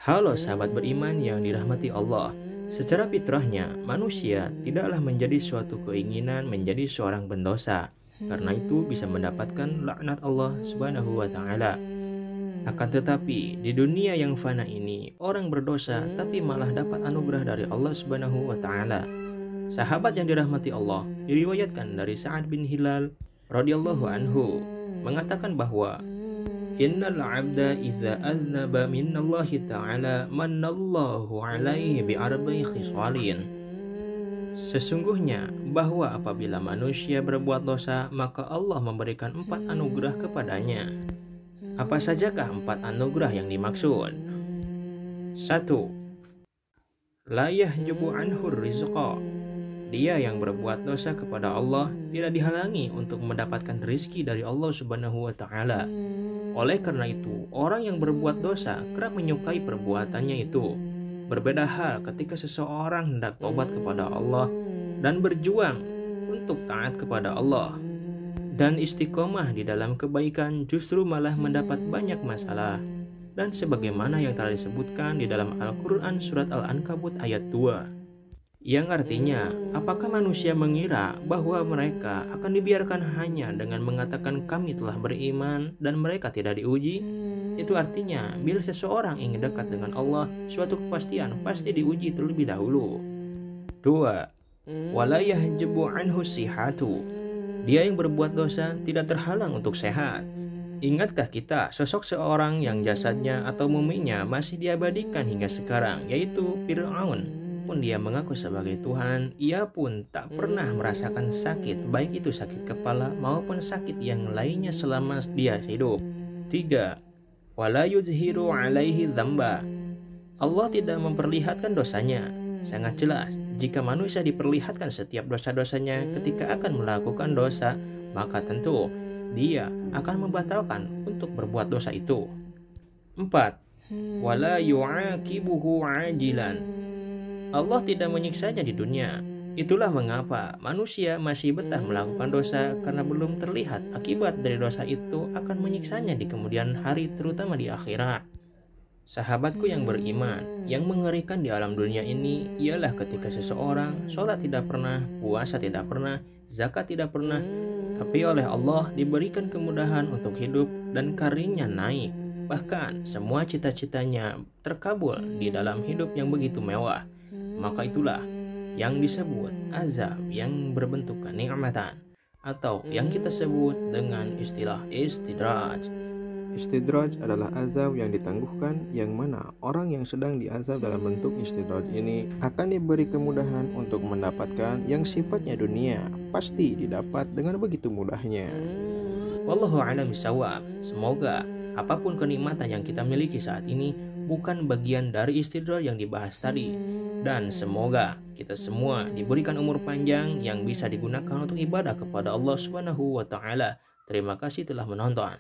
Halo sahabat beriman yang dirahmati Allah. Secara fitrahnya, manusia tidaklah menjadi suatu keinginan menjadi seorang pendosa. Karena itu bisa mendapatkan laknat Allah Subhanahu wa taala. Akan tetapi, di dunia yang fana ini, orang berdosa tapi malah dapat anugerah dari Allah Subhanahu wa taala. Sahabat yang dirahmati Allah, diriwayatkan dari Sa'ad bin Hilal radhiyallahu anhu mengatakan bahwa Innal 'abda idza aznaba minallahi ta'ala manallahu 'alaihi bi arba'i khisalin. Sesungguhnya bahwa apabila manusia berbuat dosa, maka Allah memberikan 4 anugerah kepadanya. Apa sajakah 4 anugerah yang dimaksud? 1. La yahjubu anhu rizqa. Dia yang berbuat dosa kepada Allah tidak dihalangi untuk mendapatkan rizki dari Allah Subhanahu wa taala. Oleh karena itu, orang yang berbuat dosa kerap menyukai perbuatannya itu. Berbeda hal ketika seseorang hendak tobat kepada Allah dan berjuang untuk taat kepada Allah dan istiqomah di dalam kebaikan, justru malah mendapat banyak masalah. Dan sebagaimana yang telah disebutkan di dalam Al-Quran surat Al-Ankabut ayat 2, yang artinya, apakah manusia mengira bahwa mereka akan dibiarkan hanya dengan mengatakan kami telah beriman dan mereka tidak diuji? Itu artinya, bila seseorang ingin dekat dengan Allah, suatu kepastian pasti diuji terlebih dahulu. 2. Wala yahjubu anhu sihatu. Dia yang berbuat dosa tidak terhalang untuk sehat. Ingatkah kita sosok seorang yang jasadnya atau muminya masih diabadikan hingga sekarang, yaitu Fir'aun? Pun dia mengaku sebagai Tuhan, ia pun tak pernah merasakan sakit, baik itu sakit kepala maupun sakit yang lainnya selama dia hidup. 3. Wala yuzhiru alaihi dzamba. Allah tidak memperlihatkan dosanya. Sangat jelas, jika manusia diperlihatkan setiap dosa-dosanya ketika akan melakukan dosa, maka tentu dia akan membatalkan untuk berbuat dosa itu. 4. Wala yu'aqibuhu ajilan. Allah tidak menyiksanya di dunia. Itulah mengapa manusia masih betah melakukan dosa, karena belum terlihat akibat dari dosa itu akan menyiksanya di kemudian hari, terutama di akhirat. Sahabatku yang beriman, yang mengerikan di alam dunia ini ialah ketika seseorang sholat tidak pernah, puasa tidak pernah, zakat tidak pernah, tapi oleh Allah diberikan kemudahan untuk hidup dan karirnya naik. Bahkan semua cita-citanya terkabul di dalam hidup yang begitu mewah. Maka itulah yang disebut azab yang berbentuk kenikmatan, atau yang kita sebut dengan istilah istidraj. Istidraj adalah azab yang ditangguhkan, yang mana orang yang sedang diazab dalam bentuk istidraj ini akan diberi kemudahan untuk mendapatkan yang sifatnya dunia, pasti didapat dengan begitu mudahnya. Wallahu a'lam bishawab. Semoga apapun kenikmatan yang kita miliki saat ini bukan bagian dari istidraj yang dibahas tadi. Dan semoga kita semua diberikan umur panjang yang bisa digunakan untuk ibadah kepada Allah Subhanahu wa taala. Terima kasih telah menonton.